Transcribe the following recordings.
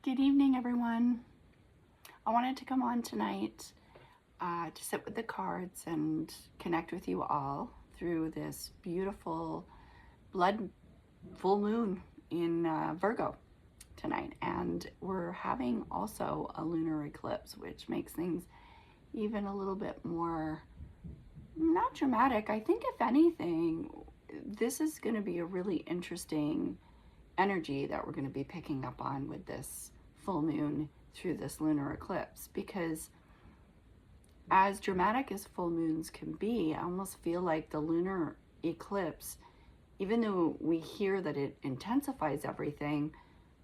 Good evening, everyone. I wanted to come on tonight to sit with the cards and connect with you all through this beautiful blood full moon in Virgo tonight. And we're having also a lunar eclipse, which makes things even a little bit more, not dramatic. I think if anything, this is going to be a really interesting energy that we're going to be picking up on with this full moon through this lunar eclipse, because as dramatic as full moons can be, I almost feel like the lunar eclipse, even though we hear that it intensifies everything,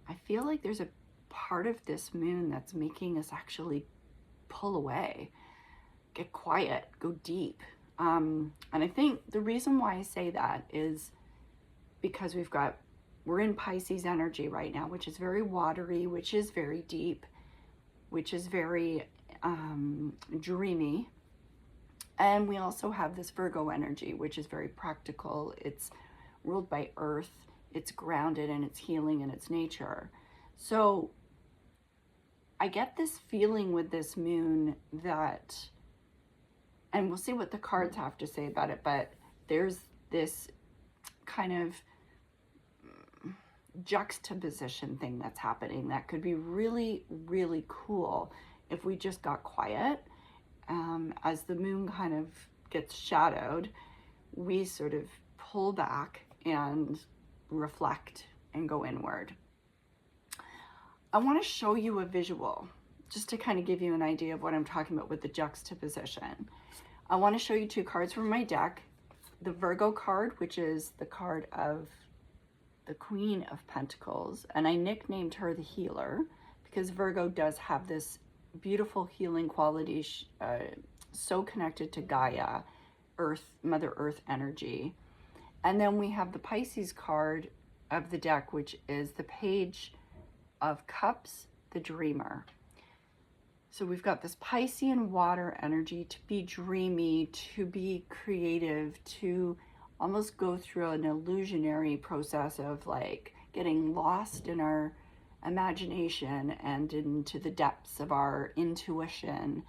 I feel like there's a part of this moon that's making us actually pull away, get quiet, go deep. And I think the reason why I say that is because we're in Pisces energy right now, which is very watery, which is very deep, which is very dreamy. And we also have this Virgo energy, which is very practical. It's ruled by Earth. It's grounded and it's healing in its nature. So I get this feeling with this moon that, and we'll see what the cards have to say about it, but there's this kind of juxtaposition thing that's happening that could be really, really cool if we just got quiet. As the moon kind of gets shadowed, we sort of pull back and reflect and go inward. I want to show you a visual just to kind of give you an idea of what I'm talking about with the juxtaposition. I want to show you two cards from my deck. The Virgo card, which is the card of the Queen of Pentacles, and I nicknamed her the healer because Virgo does have this beautiful healing quality, so connected to Gaia, Earth, Mother Earth energy. And then we have the Pisces card of the deck, which is the Page of Cups, the Dreamer. So we've got this Piscean water energy to be dreamy, to be creative, to almost go through an illusionary process of like getting lost in our imagination and into the depths of our intuition.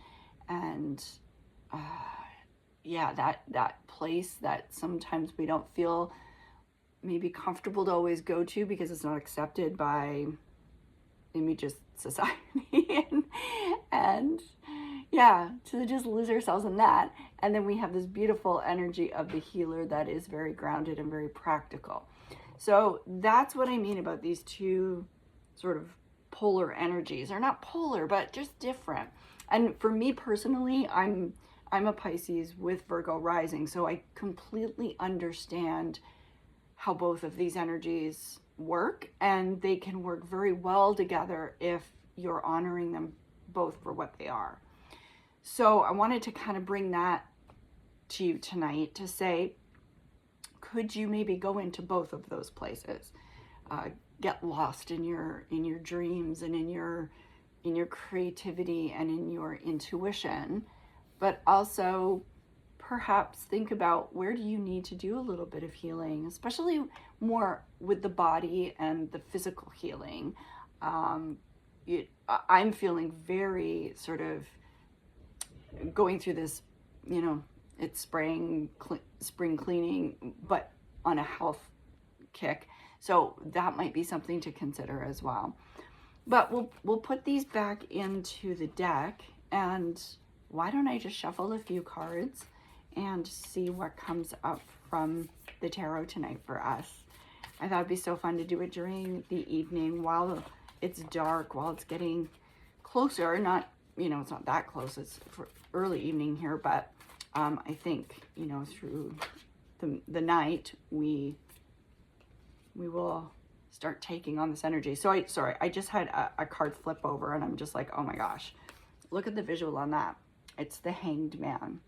And yeah, that place that sometimes we don't feel maybe comfortable to always go to because it's not accepted by maybe just society and yeah, to just lose ourselves in that. And then we have this beautiful energy of the healer that is very grounded and very practical. So that's what I mean about these two sort of polar energies. They're not polar, but just different. And for me personally, I'm a Pisces with Virgo rising, so I completely understand how both of these energies work, and they can work very well together if you're honoring them both for what they are. So I wanted to kind of bring that to you tonight to say, could you maybe go into both of those places, get lost in your dreams and in your creativity and in your intuition, but also perhaps think about where do you need to do a little bit of healing, especially more with the body and the physical healing. I'm feeling very sort of going through this, it's spring cleaning, but on a health kick. So that might be something to consider as well. But we'll put these back into the deck, and why don't I just shuffle a few cards and see what comes up from the tarot tonight for us. I thought it'd be so fun to do it during the evening while it's dark, while it's getting closer, not, it's not that close, it's for early evening here, but I think, through the night, we will start taking on this energy. So I just had a card flip over and I'm just like, oh my gosh, look at the visual on that. It's the Hanged Man.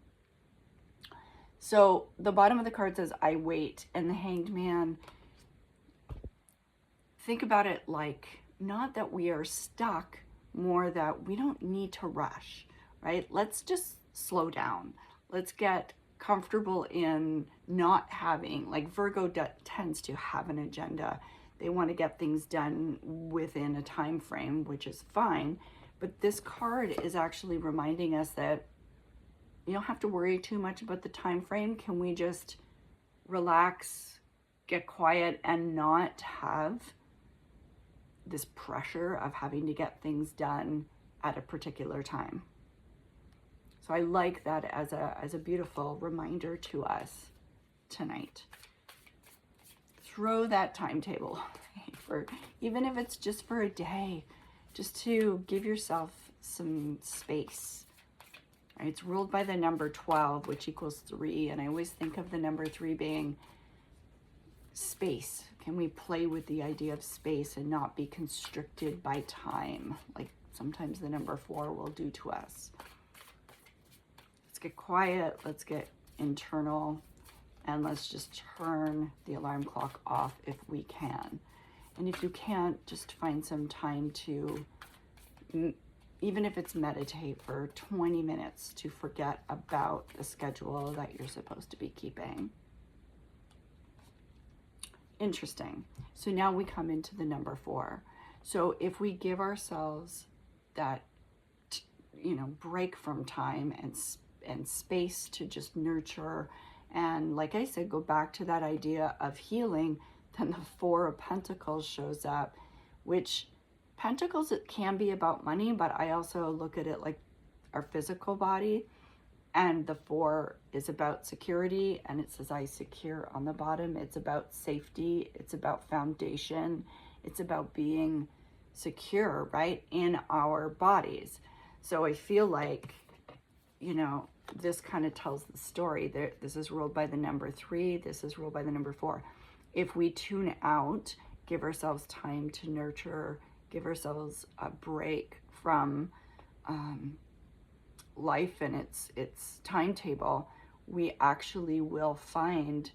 So the bottom of the card says, I wait, and the Hanged Man, think about it like, not that we are stuck, more that we don't need to rush, right? Let's just slow down. Let's get comfortable in not having, like Virgo tends to have an agenda, They want to get things done within a time frame, which is fine. But this card is actually reminding us that you don't have to worry too much about the time frame. Can we just relax, get quiet, and not have this pressure of having to get things done at a particular time? So I like that as a beautiful reminder to us tonight. Throw that timetable for, even if it's just for a day, just to give yourself some space. Right? It's ruled by the number 12, which equals 3. And I always think of the number 3 being space. Can we play with the idea of space and not be constricted by time, like sometimes the number 4 will do to us? Let's get quiet, let's get internal, and let's just turn the alarm clock off if we can. And if you can't, just find some time to, even if it's meditate for 20 minutes, to forget about the schedule that you're supposed to be keeping. Interesting. So now we come into the number 4. So if we give ourselves that, break from time and space to just nurture, and like I said, go back to that idea of healing, then the 4 of Pentacles shows up, which Pentacles, it can be about money, but I also look at it like our physical body. And the 4 is about security, and it says I secure on the bottom. It's about safety. It's about foundation. It's about being secure, right, in our bodies. So I feel like, this kind of tells the story. This is ruled by the number 3. This is ruled by the number 4. If we tune out, give ourselves time to nurture, give ourselves a break from life and its timetable, we actually will find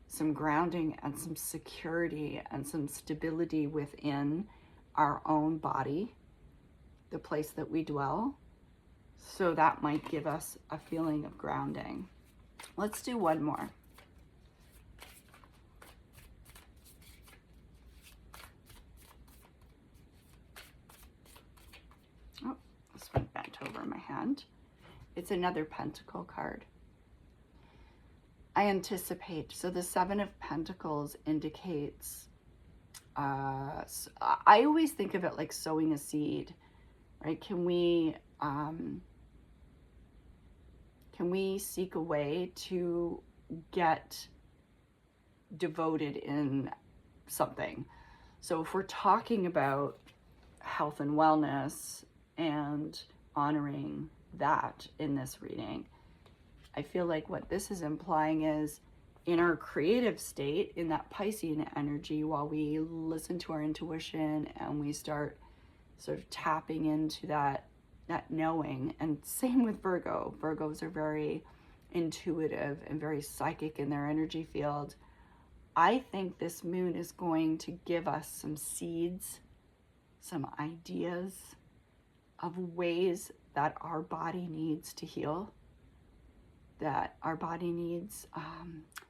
some grounding and some security and some stability within our own body, the place that we dwell. So that might give us a feeling of grounding. Let's do one more. Oh, this one bent over my hand. It's another Pentacle card. I anticipate. So the 7 of Pentacles indicates, I always think of it like sowing a seed, right? Can we seek a way to get devoted in something? So if we're talking about health and wellness and honoring that in this reading, I feel like what this is implying is in our creative state, in that Piscean energy, while we listen to our intuition and we start sort of tapping into that knowing, and same with Virgo. Virgos are very intuitive and very psychic in their energy field. I think this moon is going to give us some seeds, some ideas of ways that our body needs to heal, that our body needs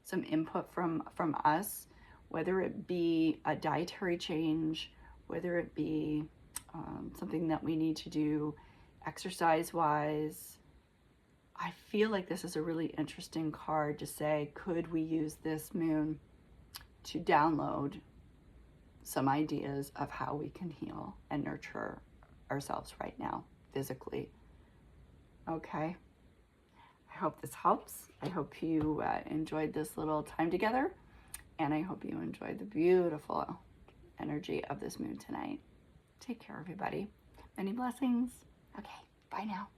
some input from us, whether it be a dietary change, whether it be something that we need to do exercise-wise. I feel like this is a really interesting card to say, could we use this moon to download some ideas of how we can heal and nurture ourselves right now, physically? Okay. I hope this helps. I hope you enjoyed this little time together, and I hope you enjoyed the beautiful energy of this moon tonight. Take care, everybody. Many blessings. Okay, bye now.